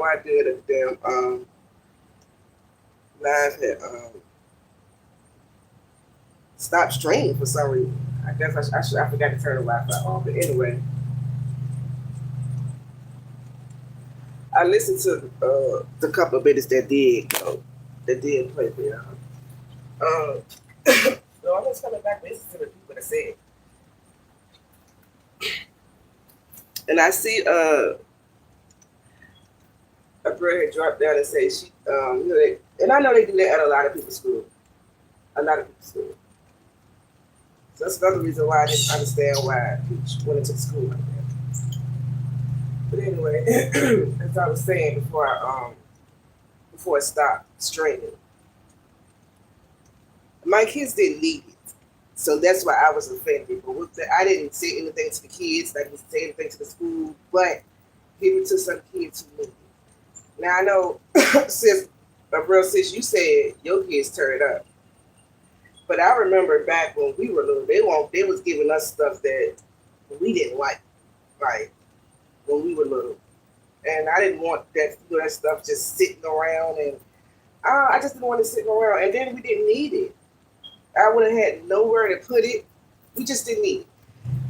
idea that the damn live had stopped streaming for some reason. I guess I forgot to turn the Wi-Fi on. But anyway, I listened to the couple of minutes that did play there. So I'm just coming back and listen to the people that said, and I see a girl had dropped down and say she and I know they do that at a lot of people's school, a lot of people's school. So that's another reason why I didn't understand why Peach went into the school like that. But anyway, as I was saying before I stopped streaming, my kids didn't need it. So that's why I was offended. But I didn't say anything to the kids. I didn't say anything to the school. But give it to some kids who need it. Now I know, sis, sis, you said your kids turned up. But I remember back when we were little, they was giving us stuff that we didn't like when we were little, and I didn't want that stuff just sitting around, and I just didn't want it sitting around. And then we didn't need it. I would have had nowhere to put it. We just didn't need it.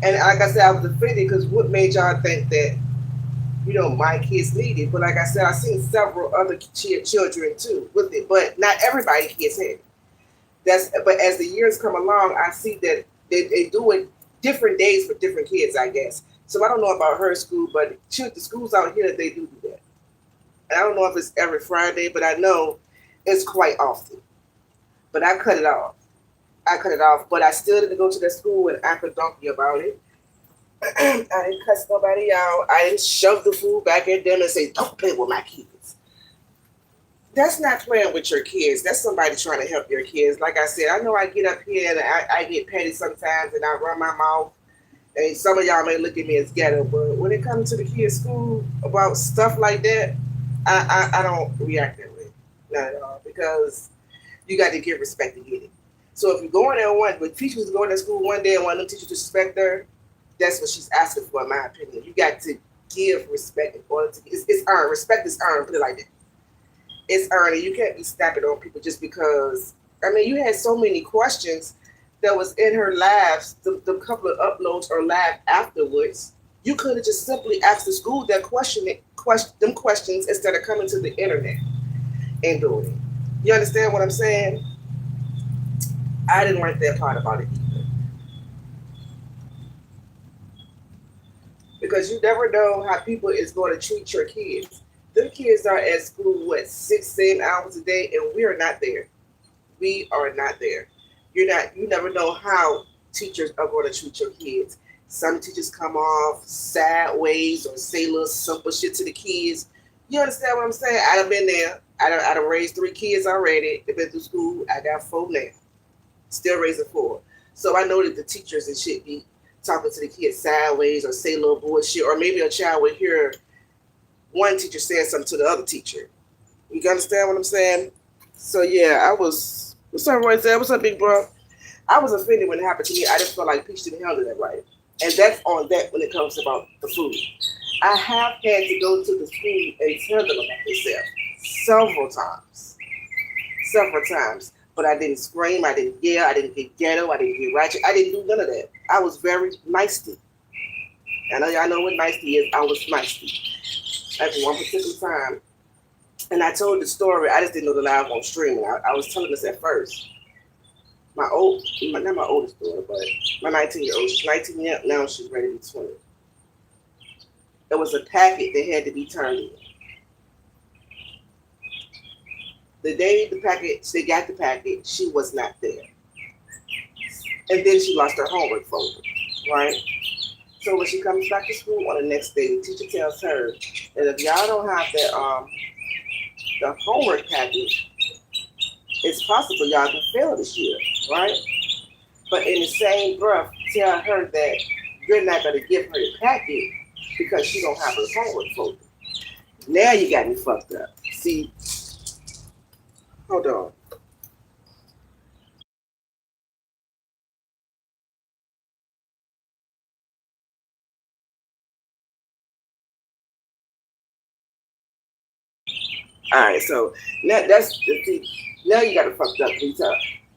And like I said, I was offended because what made y'all think that my kids need it? But like I said, I've seen several other children too with it, but not everybody kids had it. But as the years come along, I see that they do it different days for different kids, I guess. So I don't know about her school, but the schools out here they do that. And I don't know if it's every Friday, but I know it's quite often. But I cut it off. I cut it off, but I still didn't go to the school and act a donkey about it. I didn't cuss nobody out. I didn't shove the food back at them and say, "Don't play with my kids." That's not playing with your kids. That's somebody trying to help your kids. Like I said, I know I get up here and I get petty sometimes and I run my mouth. And some of y'all may look at me as ghetto, but when it comes to the kids' school about stuff like that, I don't react that way. Not at all. Because you got to give respect to get it. So if you're going there when teachers going to school one day and one of them teachers disrespect her, that's what she's asking for, in my opinion. You got to give respect in order to it's earned. Respect is earned, put it like that. It's earned. You can't be snapping on people just because I mean you had so many questions that was in her labs, the couple of uploads or lab afterwards. You could have just simply asked the school that them questions instead of coming to the internet and doing it. You understand what I'm saying? I didn't like that part about it either. Because you never know how people is going to treat your kids. Them kids are at school what 6, 7 hours a day, and we are not there. We are not there. You're not. You never know how teachers are going to treat your kids. Some teachers come off sideways or say little simple shit to the kids. You understand what I'm saying? I've been there. I've raised 3 kids already. They've been through school. I got 4 now. Still raising 4. So I know that the teachers and shit be talking to the kids sideways or say little bullshit, or maybe a child would hear one teacher saying something to the other teacher. You understand what I'm saying? So yeah, I was. What's up, Roy? What's up, big bro? I was offended when it happened to me. I just felt like Peach didn't handle that right, and that's on that when it comes about the food. I have had to go to the school and tell them about themselves several times, several times. But I didn't scream, I didn't yell, I didn't get ghetto, I didn't get ratchet, I didn't do none of that. I was very nice. I know y'all know what nice is. I was nice at one particular time. And I told the story. I just didn't know that I was on streaming. I was telling this at first. Not my oldest daughter, but my 19-year-old. She's 19 now. She's ready to be 20. There was a packet that had to be turned in. The day they got the packet, she was not there. And then she lost her homework folder, right? So when she comes back to school on the next day, the teacher tells her that if y'all don't have the homework package, it's possible y'all can fail this year, right? But in the same breath, tell her that you're not going to give her the packet because she don't have her homework folder. Now you got me fucked up. See, hold on. All right, so that's the thing. Now you got to fucked up detail.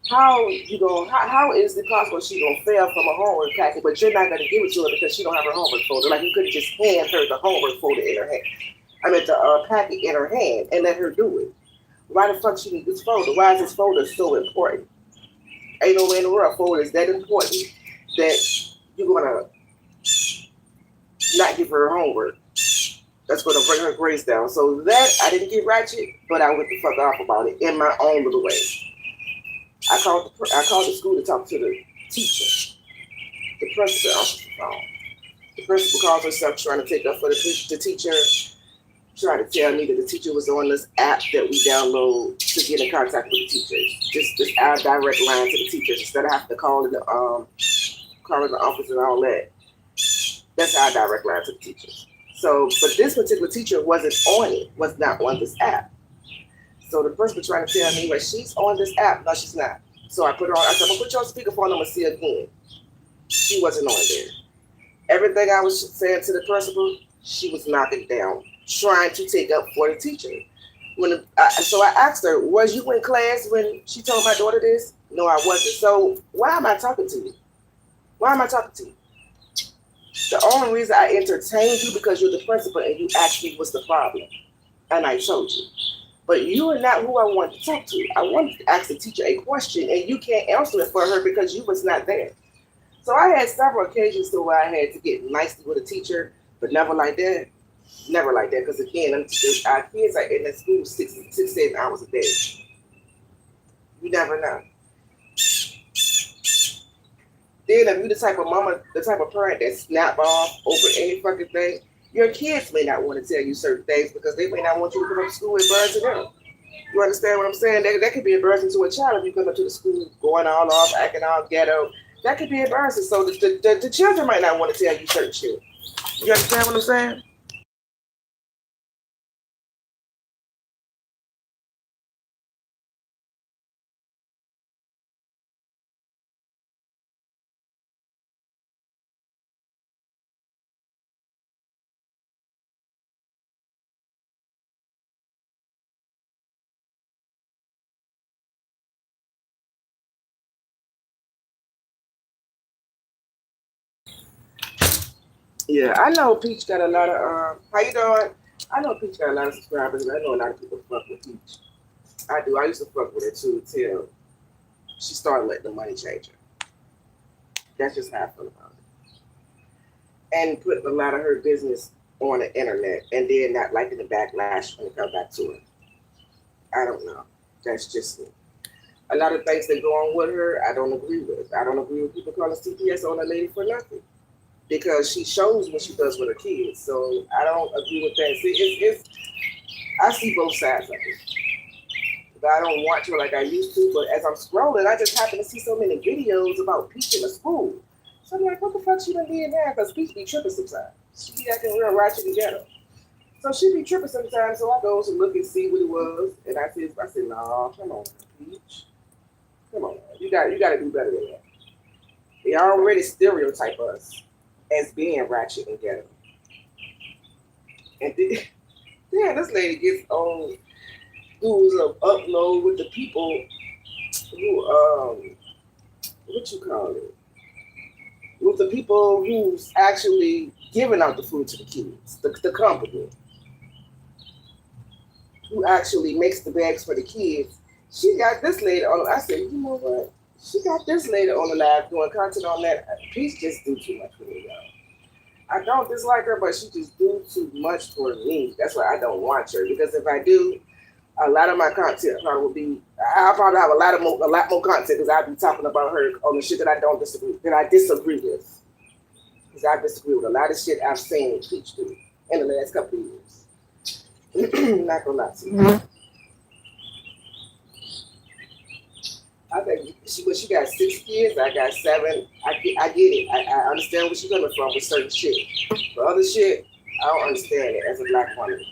How you going how is it possible she gonna fail from a homework packet, but you're not gonna give it to her because she don't have her homework folder? Like you could have just hand her the homework folder in her hand. I mean the packet in her hand and let her do it. Why the fuck she need this folder? Why is this folder so important? Ain't no way in the world folder is that important that you're gonna not give her homework. That's gonna bring her grades down. So that I didn't get ratchet, but I went the fuck off about it in my own little way. I called the school to talk to the teacher. The principal answered the phone. The principal calls herself trying to take up for the teacher, trying to tell me that the teacher was on this app that we download to get in contact with the teachers. Just this our direct line to the teachers instead of having to call in the office and all that. That's our direct line to the teachers. So, but this particular teacher wasn't on it, was not on this app. So the person was trying to tell me, well, she's on this app. No, she's not. So I put her on. I said, I'm gonna put you on speakerphone. I'm gonna see again. She wasn't on there. Everything I was saying to the principal, she was knocking down, trying to take up for the teacher. So I asked her, was you in class when she told my daughter this? No, I wasn't. So why am I talking to you? Why am I talking to you? The only reason I entertained you because you're the principal and you asked me what's the problem. And I told you. But you are not who I wanted to talk to. I wanted to ask the teacher a question and you can't answer it for her because you was not there. So I had several occasions to where I had to get nicely with a teacher, but never like that. Never like that. Because again, our kids are in the school 6-7 hours a day. You never know. Then if you're the type of mama, the type of parent that snap off over any fucking thing, your kids may not want to tell you certain things because they may not want you to come up to school with birds to them. You understand what I'm saying? That could be embarrassing to a child if you come up to the school going all off, acting all ghetto. That could be embarrassing. So the children might not want to tell you certain shit. You understand what I'm saying? Yeah, I know Peach got a lot of how you doing? I know Peach got a lot of subscribers and I know a lot of people fuck with Peach. I do. I used to fuck with her too till she started letting the money change her. That's just how I feel about it. And putting a lot of her business on the internet and then not liking the backlash when it comes back to her. I don't know. That's just me. A lot of things that go on with her, I don't agree with. I don't agree with people calling CPS on a lady for nothing because she shows what she does with her kids. So I don't agree with that. See, I see both sides of it. I don't watch her like I used to, but as I'm scrolling, I just happen to see so many videos about Peach in the school. So I'm like, what the fuck she done did now? Because Peach be tripping sometimes. She be acting real ratchet and ghetto. So she be tripping sometimes. So I go to look and see what it was, and I said, no, come on, Peach, come on, you got to do better than that. They already stereotype us as being ratchet and ghetto, and then, yeah, this lady gets on who's of upload with the people who what you call it, with the people who's actually giving out the food to the kids, the company who actually makes the bags for the kids. She got this lady on. I said, you know what? She got this lady on the live doing content on that. Peace just do too much for me, y'all. I don't dislike her, but she just do too much for me. That's why I don't watch her because if I do, a lot of my content probably will be. I'll probably have a lot more content because I'll be talking about her on the shit that I disagree with. Because I disagree with a lot of shit I've seen Peach do in the last couple of years. Not gonna lie to you. Mm-hmm. I think she got 6 kids. I got 7. I get it. I understand where she's coming from with certain shit. But other shit, I don't understand it as a black woman.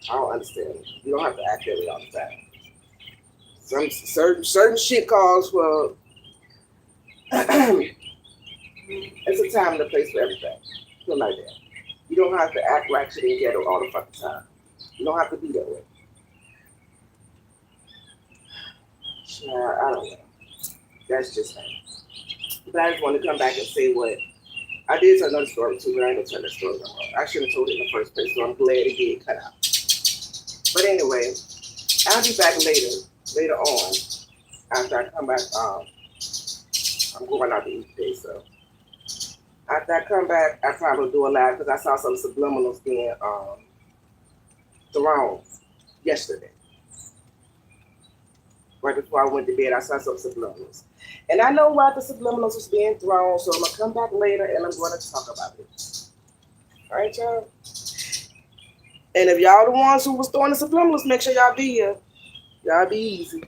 I don't understand it. You don't have to act that way all the time. Some certain shit calls for it's a time and a place for everything. Something like that. You don't have to act ratchet and ghetto all the fucking time. You don't have to be that way. I don't know. That's just me. But I just want to come back and say what I did tell another story too, but I ain't gonna tell that story no more. I should have told it in the first place, so I'm glad it did cut out. But anyway, I'll be back later on after I come back. I'm going out to eat today, so after I come back, I probably will do a live because I saw some subliminals being thrown yesterday. Right before I went to bed, I saw some subliminals. And I know why the subliminals was being thrown, so I'm going to come back later and I'm going to talk about it. All right, y'all? And if y'all the ones who was throwing the subliminals, make sure y'all be here. Y'all be easy.